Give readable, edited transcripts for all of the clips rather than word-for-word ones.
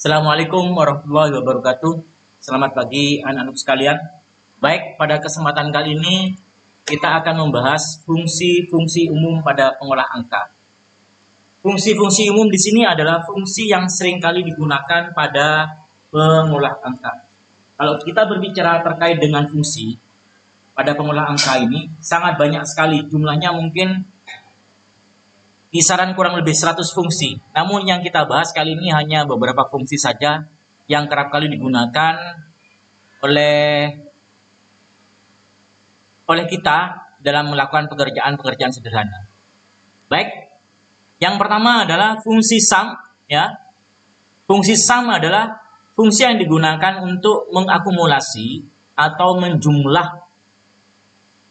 Assalamualaikum warahmatullahi wabarakatuh. Selamat pagi anak-anak sekalian. Baik, pada kesempatan kali ini kita akan membahas fungsi-fungsi umum pada pengolah angka. Fungsi-fungsi umum di sini adalah fungsi yang sering kali digunakan pada pengolah angka. Kalau kita berbicara terkait dengan fungsi pada pengolah angka ini sangat banyak sekali, jumlahnya mungkin kisaran kurang lebih 100 fungsi. Namun yang kita bahas kali ini hanya beberapa fungsi saja yang kerap kali digunakan oleh kita dalam melakukan pekerjaan-pekerjaan sederhana. Baik, yang pertama adalah fungsi sum, ya. Fungsi sum adalah fungsi yang digunakan untuk mengakumulasi atau menjumlah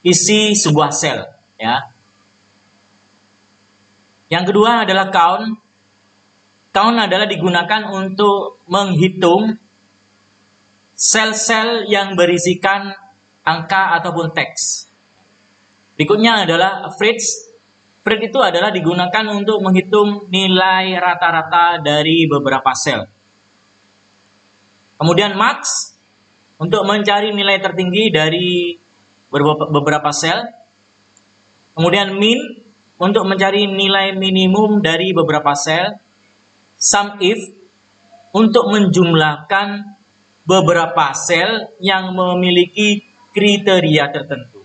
isi sebuah sel, ya. Yang kedua adalah count. Count adalah digunakan untuk menghitung sel-sel yang berisikan angka ataupun teks. Berikutnya adalah average. Average itu adalah digunakan untuk menghitung nilai rata-rata dari beberapa sel. Kemudian max untuk mencari nilai tertinggi dari beberapa sel. Kemudian min untuk mencari nilai minimum dari beberapa sel. SUMIF untuk menjumlahkan beberapa sel yang memiliki kriteria tertentu.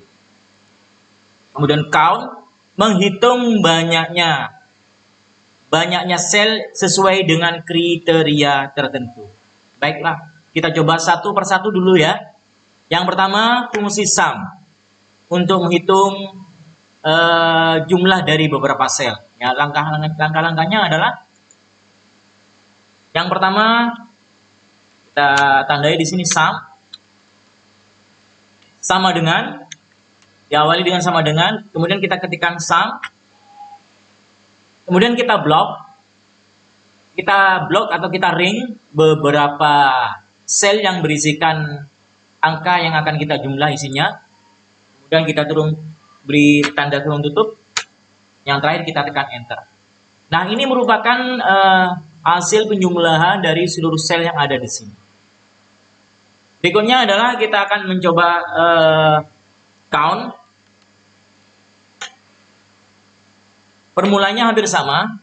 Kemudian count menghitung banyaknya sel sesuai dengan kriteria tertentu. Baiklah, kita coba satu persatu dulu ya. Yang pertama, fungsi sum untuk menghitung jumlah dari beberapa sel. Ya, langkah-langkahnya adalah yang pertama kita tandai di sini sum sama dengan, diawali dengan sama dengan, kemudian kita ketikkan sum, kemudian kita blok atau kita ring beberapa sel yang berisikan angka yang akan kita jumlah isinya, kemudian kita beri tanda kurung tutup, yang terakhir kita tekan enter. Nah, ini merupakan hasil penjumlahan dari seluruh sel yang ada di sini. Berikutnya adalah kita akan mencoba count. Formulanya hampir sama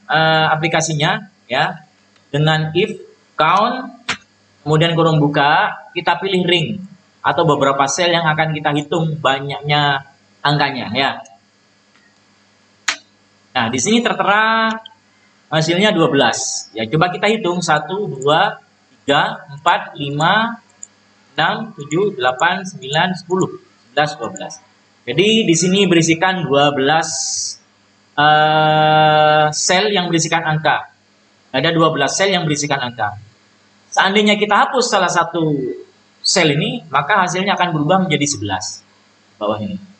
aplikasinya ya, dengan if count, kemudian kurung buka, kita pilih ring atau beberapa sel yang akan kita hitung banyaknya angkanya ya. Nah, di sini tertera hasilnya 12. Ya, coba kita hitung 1 2 3 4 5 6 7 8 9 10 11 12. Jadi di sini berisikan 12 sel yang berisikan angka. Ada 12 sel yang berisikan angka. Seandainya kita hapus salah satu sel ini, maka hasilnya akan berubah menjadi 11. Bawah ini.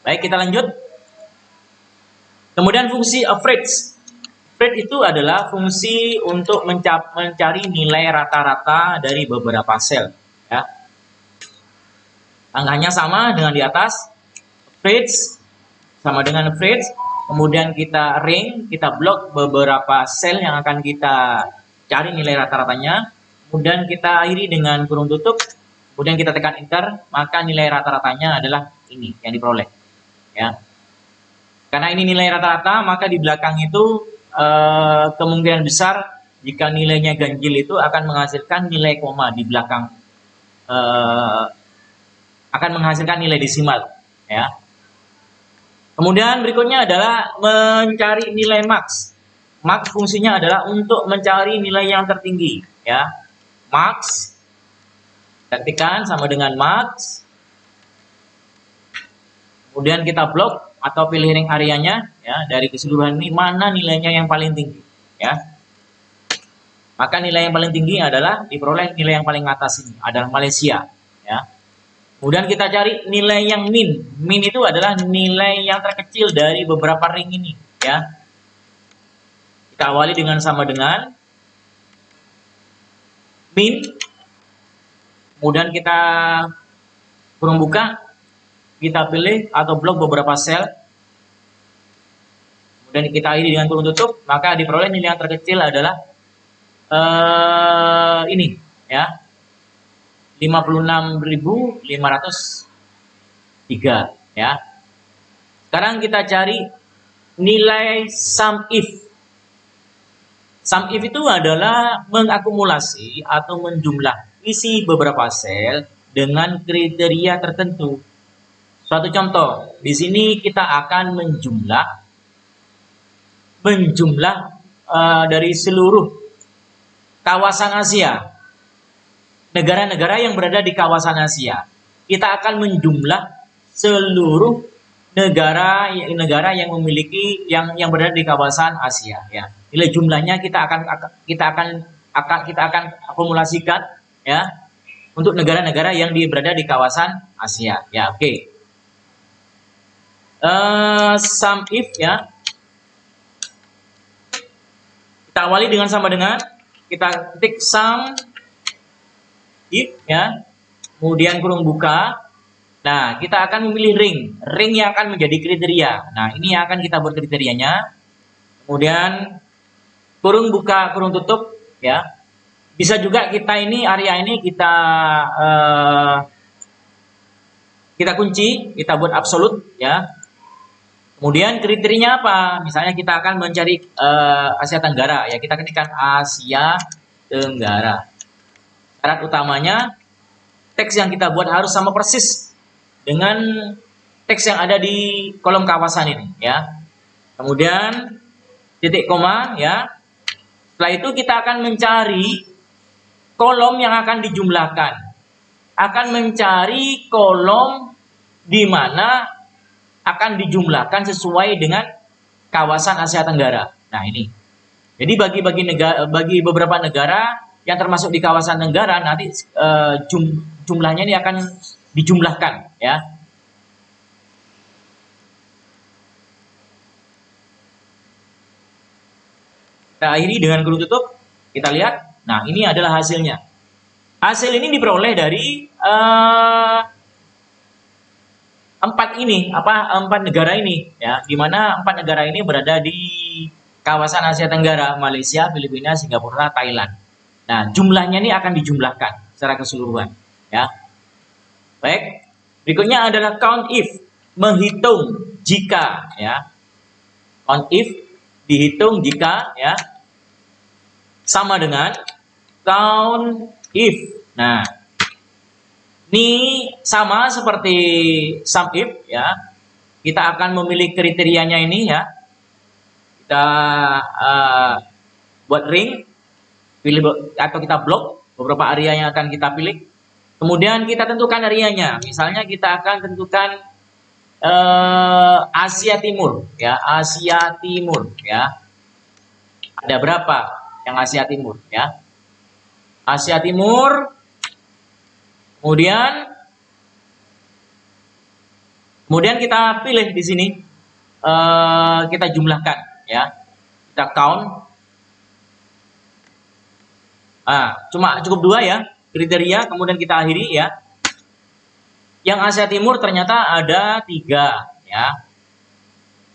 Baik, kita lanjut. Kemudian fungsi average. Average itu adalah fungsi untuk mencari nilai rata-rata dari beberapa sel. Ya. Angkanya sama dengan di atas. Average sama dengan average. Kemudian kita ring, kita blok beberapa sel yang akan kita cari nilai rata-ratanya. Kemudian kita akhiri dengan kurung tutup. Kemudian kita tekan enter, maka nilai rata-ratanya adalah ini yang diperoleh. Ya. Karena ini nilai rata-rata, maka di belakang itu kemungkinan besar jika nilainya ganjil itu akan menghasilkan nilai koma di belakang, akan menghasilkan nilai desimal. Ya. Kemudian berikutnya adalah mencari nilai max. Max fungsinya adalah untuk mencari nilai yang tertinggi. Ya. Max, ketikkan sama dengan max. Kemudian kita blok atau pilih ring areanya ya, dari keseluruhan ini mana nilainya yang paling tinggi ya. Maka nilai yang paling tinggi adalah diperoleh nilai yang paling atas ini adalah Malaysia ya. Kemudian kita cari nilai yang min. Min itu adalah nilai yang terkecil dari beberapa ring ini ya. Kita awali dengan sama dengan min. Kemudian kita kurung buka, kita pilih atau blok beberapa sel, kemudian kita akhiri dengan kurung tutup, maka diperoleh nilai yang terkecil adalah ini ya, 56.503 ya. Sekarang kita cari nilai sum if. Sum if itu adalah mengakumulasi atau menjumlah isi beberapa sel dengan kriteria tertentu. Suatu contoh, di sini kita akan menjumlah dari seluruh kawasan Asia, negara-negara yang berada di kawasan Asia. Kita akan menjumlah seluruh negara yang memiliki yang berada di kawasan Asia ya. Nilai jumlahnya kita akan akumulasikan ya untuk negara-negara yang berada di kawasan Asia ya. Oke. Sum if ya. Kita awali dengan sama dengan, kita ketik sum if ya. Kemudian kurung buka. Nah, kita akan memilih ring yang akan menjadi kriteria. Nah, ini yang akan kita buat kriterianya. Kemudian kurung buka, kurung tutup ya. Bisa juga kita ini area ini kita kunci, kita buat absolut ya. Kemudian kriterianya apa? Misalnya kita akan mencari Asia Tenggara ya, kita ketikkan Asia Tenggara. Syarat utamanya teks yang kita buat harus sama persis dengan teks yang ada di kolom kawasan ini ya. Kemudian titik koma ya. Setelah itu kita akan mencari kolom yang akan dijumlahkan. Akan mencari kolom di mana akan dijumlahkan sesuai dengan kawasan Asia Tenggara. Nah, ini. Jadi bagi beberapa negara yang termasuk di kawasan negara nanti jumlahnya ini akan dijumlahkan ya. Kita akhiri dengan kurung tutup. Kita lihat. Nah, ini adalah hasilnya. Hasil ini diperoleh dari empat negara ini ya, di mana 4 negara ini berada di kawasan Asia Tenggara, Malaysia, Filipina, Singapura, Thailand. Nah, jumlahnya ini akan dijumlahkan secara keseluruhan ya. Baik, berikutnya adalah count if, menghitung jika ya. Count if dihitung jika ya, sama dengan count if. Nah, ini sama seperti sum if ya. Kita akan memilih kriterianya ini ya. Kita buat ring, pilih atau kita blok beberapa area yang akan kita pilih. Kemudian kita tentukan areanya. Misalnya kita akan tentukan Asia Timur ya, Asia Timur ya. Ada berapa yang Asia Timur ya? Asia Timur. Kemudian kita pilih di sini, kita jumlahkan ya, kita count. Cuma cukup 2 ya kriteria, kemudian kita akhiri ya. Yang Asia Timur ternyata ada 3 ya,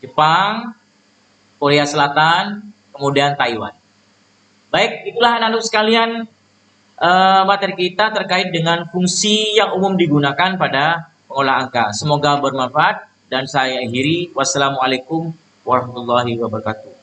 Jepang, Korea Selatan, kemudian Taiwan. Baik, itulah anak-anak sekalian materi kita terkait dengan fungsi yang umum digunakan pada pengolah angka. Semoga bermanfaat dan saya akhiri. Wassalamualaikum warahmatullahi wabarakatuh.